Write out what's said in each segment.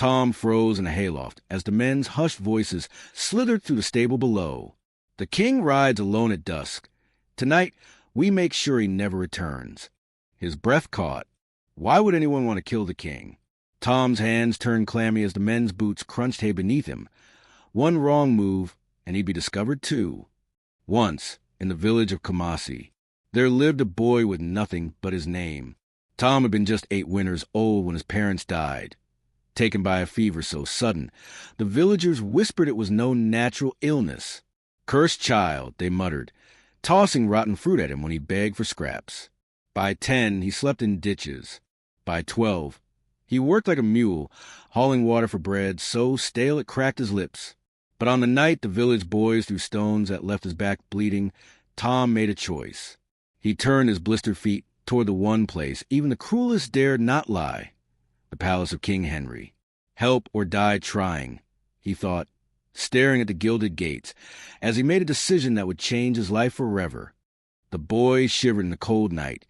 Tom froze in a hayloft as the men's hushed voices slithered through the stable below. The king rides alone at dusk. Tonight, we make sure he never returns. His breath caught. Why would anyone want to kill the king? Tom's hands turned clammy as the men's boots crunched hay beneath him. One wrong move, and he'd be discovered too. Once, in the village of Kamasi, there lived a boy with nothing but his name. Tom had been just 8 winters old when his parents died. Taken by a fever so sudden, the villagers whispered it was no natural illness. Cursed child, they muttered, tossing rotten fruit at him when he begged for scraps. By 10, he slept in ditches. By 12, he worked like a mule, hauling water for bread so stale it cracked his lips. But on the night the village boys threw stones that left his back bleeding, Tom made a choice. He turned his blistered feet toward the one place even the cruelest dared not lie, the palace of King Henry. Help or die trying, he thought, staring at the gilded gates, as he made a decision that would change his life forever. The boy shivered in the cold night,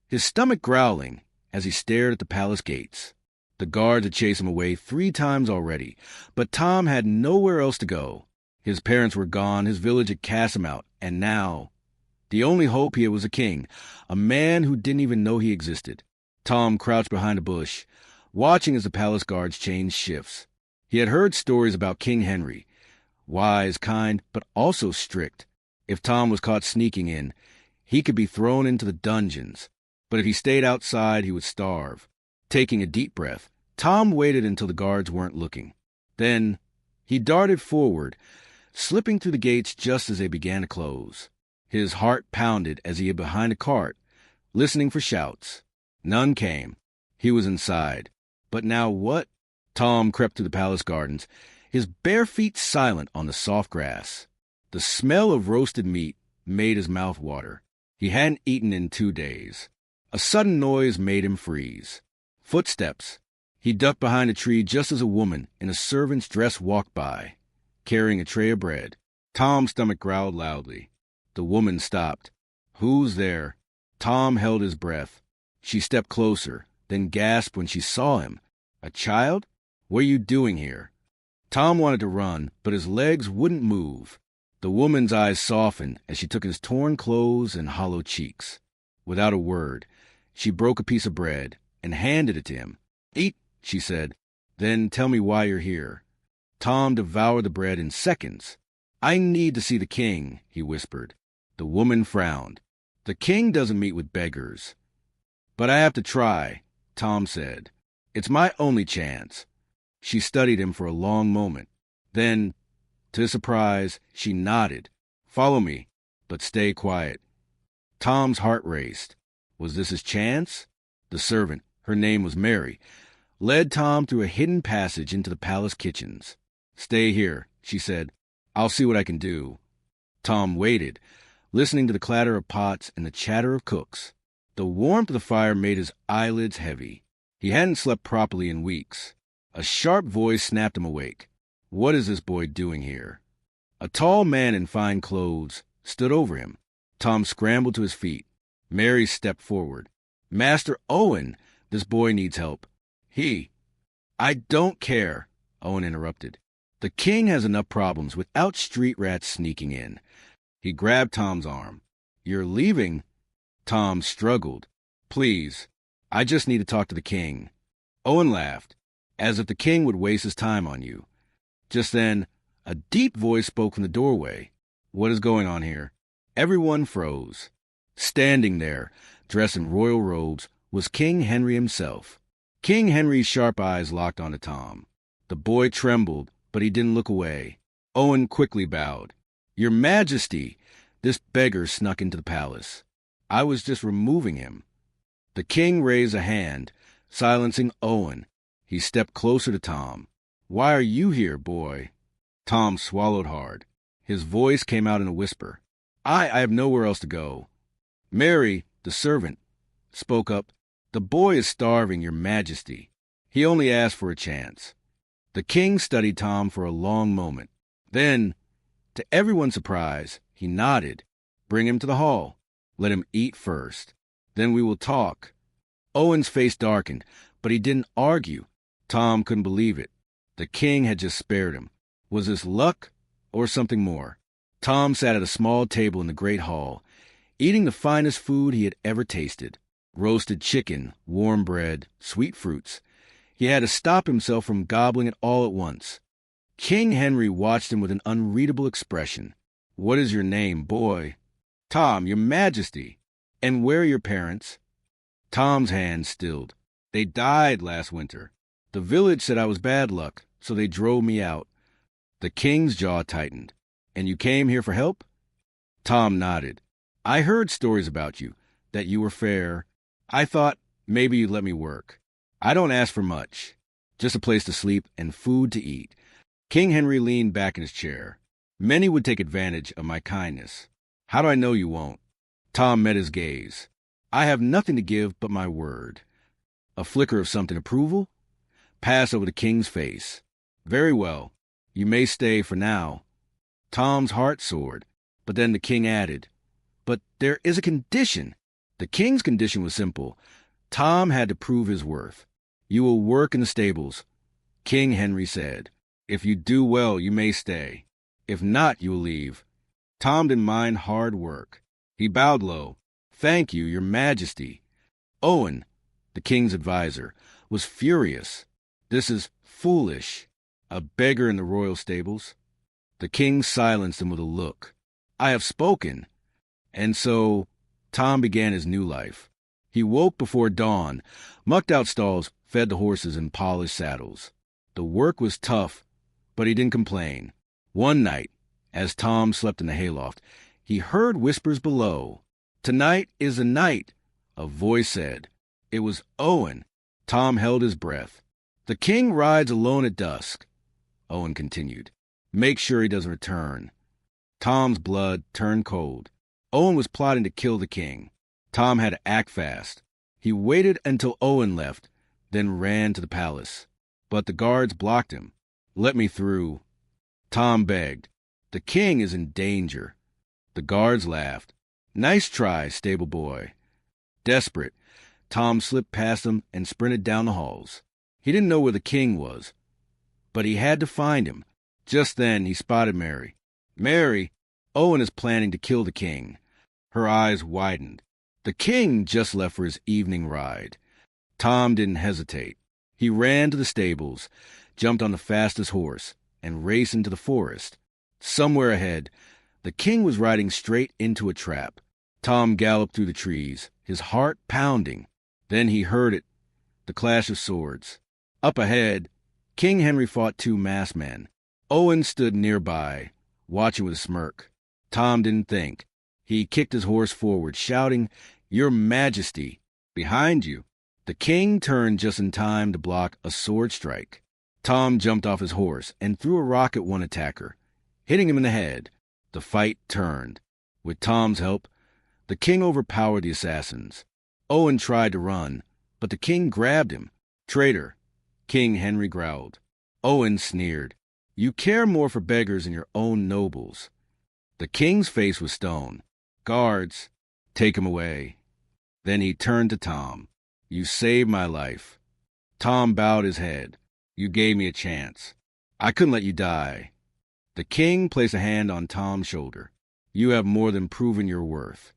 his stomach growling as he stared at the palace gates. The guards had chased him away 3 times already, but Tom had nowhere else to go. His parents were gone, his village had cast him out, and now the only hope here was a king, a man who didn't even know he existed. Tom crouched behind a bush, watching as the palace guards changed shifts. He had heard stories about King Henry, wise, kind, but also strict. If Tom was caught sneaking in, he could be thrown into the dungeons. But if he stayed outside, he would starve. Taking a deep breath, Tom waited until the guards weren't looking. Then he darted forward, slipping through the gates just as they began to close. His heart pounded as he hid behind a cart, listening for shouts. None came. He was inside. But now what? Tom crept through the palace gardens, his bare feet silent on the soft grass. The smell of roasted meat made his mouth water. He hadn't eaten in 2 days. A sudden noise made him freeze. Footsteps. He ducked behind a tree just as a woman in a servant's dress walked by, carrying a tray of bread. Tom's stomach growled loudly. The woman stopped. Who's there? Tom held his breath. She stepped closer, then gasped when she saw him. A child? What are you doing here? Tom wanted to run, but his legs wouldn't move. The woman's eyes softened as she took his torn clothes and hollow cheeks. Without a word, she broke a piece of bread and handed it to him. Eat, she said. Then tell me why you're here. Tom devoured the bread in seconds. I need to see the king, he whispered. The woman frowned. The king doesn't meet with beggars. But I have to try, Tom said. It's my only chance. She studied him for a long moment. Then, to his surprise, she nodded. Follow me, but stay quiet. Tom's heart raced. Was this his chance? The servant, her name was Mary, led Tom through a hidden passage into the palace kitchens. Stay here, she said. I'll see what I can do. Tom waited, listening to the clatter of pots and the chatter of cooks. The warmth of the fire made his eyelids heavy. He hadn't slept properly in weeks. A sharp voice snapped him awake. What is this boy doing here? A tall man in fine clothes stood over him. Tom scrambled to his feet. Mary stepped forward. Master Owen, this boy needs help. I don't care, Owen interrupted. The king has enough problems without street rats sneaking in. He grabbed Tom's arm. You're leaving? Tom struggled. Please, I just need to talk to the king. Owen laughed, as if the king would waste his time on you. Just then, a deep voice spoke from the doorway. What is going on here? Everyone froze. Standing there, dressed in royal robes, was King Henry himself. King Henry's sharp eyes locked onto Tom. The boy trembled, but he didn't look away. Owen quickly bowed. Your Majesty, this beggar snuck into the palace. I was just removing him. The king raised a hand, silencing Owen. He stepped closer to Tom. Why are you here, boy? Tom swallowed hard. His voice came out in a whisper. I have nowhere else to go. Mary, the servant, spoke up. The boy is starving, Your Majesty. He only asked for a chance. The king studied Tom for a long moment. Then, to everyone's surprise, he nodded. Bring him to the hall. Let him eat first. Then we will talk. Owen's face darkened, but he didn't argue. Tom couldn't believe it. The king had just spared him. Was this luck or something more? Tom sat at a small table in the great hall, eating the finest food he had ever tasted. Roasted chicken, warm bread, sweet fruits. He had to stop himself from gobbling it all at once. King Henry watched him with an unreadable expression. "What is your name, boy?" "Tom, your majesty." "And where are your parents?" Tom's hand stilled. "They died last winter. The village said I was bad luck, so they drove me out." The king's jaw tightened. "And you came here for help?" Tom nodded. "I heard stories about you, that you were fair. I thought maybe you'd let me work. I don't ask for much, just a place to sleep and food to eat." King Henry leaned back in his chair. "Many would take advantage of my kindness. How do I know you won't?" Tom met his gaze. "I have nothing to give but my word." A flicker of something approval passed over the king's face. "Very well. You may stay for now." Tom's heart soared, but then the king added, "But there is a condition." The king's condition was simple. Tom had to prove his worth. "You will work in the stables," King Henry said. "If you do well, you may stay. If not, you will leave." Tom didn't mind hard work. He bowed low. "Thank you, your majesty." Owen, the king's advisor, was furious. "This is foolish. A beggar in the royal stables." The king silenced him with a look. "I have spoken." And so Tom began his new life. He woke before dawn, mucked out stalls, fed the horses, and polished saddles. The work was tough, but he didn't complain. One night, as Tom slept in the hayloft, he heard whispers below. "Tonight is the night," a voice said. It was Owen. Tom held his breath. "The king rides alone at dusk," Owen continued. "Make sure he doesn't return." Tom's blood turned cold. Owen was plotting to kill the king. Tom had to act fast. He waited until Owen left, then ran to the palace. But the guards blocked him. "Let me through," Tom begged. "The king is in danger." The guards laughed. "Nice try, stable boy." Desperate, Tom slipped past them and sprinted down the halls. He didn't know where the king was, but he had to find him. Just then he spotted Mary. "Mary, Owen is planning to kill the king." Her eyes widened. The king just left for his evening ride. Tom didn't hesitate. He ran to the stables, jumped on the fastest horse, and raced into the forest. Somewhere ahead, the king was riding straight into a trap. Tom galloped through the trees, his heart pounding. Then he heard it, the clash of swords. Up ahead, King Henry fought two masked men. Owen stood nearby, watching with a smirk. Tom didn't think. He kicked his horse forward, shouting, "Your Majesty, behind you." The king turned just in time to block a sword strike. Tom jumped off his horse and threw a rock at one attacker, hitting him in the head. The fight turned. With Tom's help, the king overpowered the assassins. Owen tried to run, but the king grabbed him. "Traitor," King Henry growled. Owen sneered. "You care more for beggars than your own nobles." The king's face was stone. "Guards, take him away." Then he turned to Tom. "You saved my life." Tom bowed his head. "You gave me a chance. I couldn't let you die." The king placed a hand on Tom's shoulder. "You have more than proven your worth."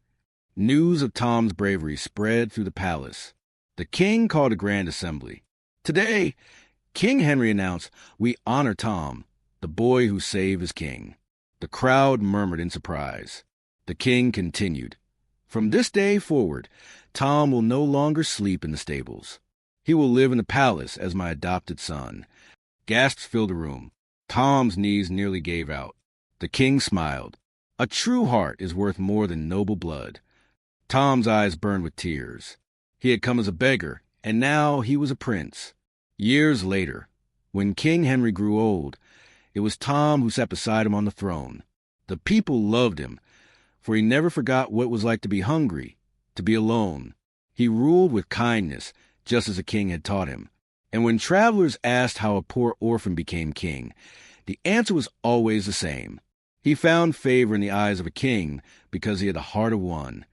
News of Tom's bravery spread through the palace. The king called a grand assembly. "Today," King Henry announced, "we honor Tom, the boy who saved his king." The crowd murmured in surprise. The king continued, "From this day forward, Tom will no longer sleep in the stables. He will live in the palace as my adopted son." Gasps filled the room. Tom's knees nearly gave out. The king smiled. "A true heart is worth more than noble blood." Tom's eyes burned with tears. He had come as a beggar, and now he was a prince. Years later, when King Henry grew old, it was Tom who sat beside him on the throne. The people loved him, for he never forgot what it was like to be hungry, to be alone. He ruled with kindness, just as the king had taught him. And when travelers asked how a poor orphan became king, the answer was always the same. He found favor in the eyes of a king because he had the heart of one.